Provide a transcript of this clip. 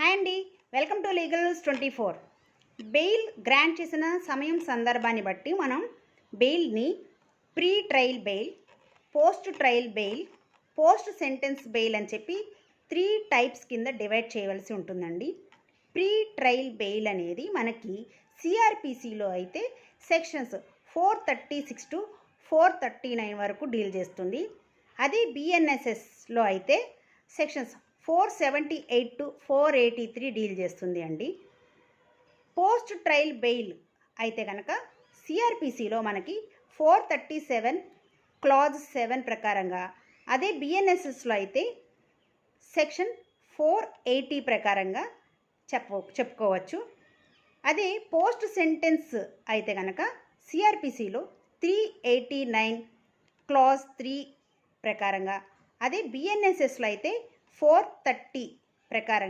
Hi అండి, welcome to legals 24. Bail grant చేసిన సమయం సందర్భాన్ని బట్టి మనం బెయిల్ని pre trial bail, post trial bail, post sentence bail అని చెప్పి 3 టైప్స్ కింద డివైడ్ చేయవలసి ఉంటుందండి. ప్రీ ట్రయల్ బెయిల్ అనేది మనకి సిఆర్పిసిలో అయితే సెక్షన్స్ 436 to 439 వరకు డీల్ చేస్తుంది. అదే బిఎన్ఎస్ఎస్లో అయితే సెక్షన్స్ 478 to 483 డీల్ చేస్తుంది అండి. పోస్ట్ ట్రయల్ బెయిల్ అయితే కనుక సిఆర్పిసిలో మనకి 437 క్లాజ్ 7 ప్రకారంగా, అదే బిఎన్ఎస్ఎస్లో అయితే సెక్షన్ 480 ప్రకారంగా చెప్పుకోవచ్చు. అదే పోస్ట్ సెంటెన్స్ అయితే కనుక సిఆర్పిసిలో 389 క్లాజ్ 3 ప్రకారంగా, అదే బిఎన్ఎస్ఎస్లో అయితే 430 ప్రకారంగా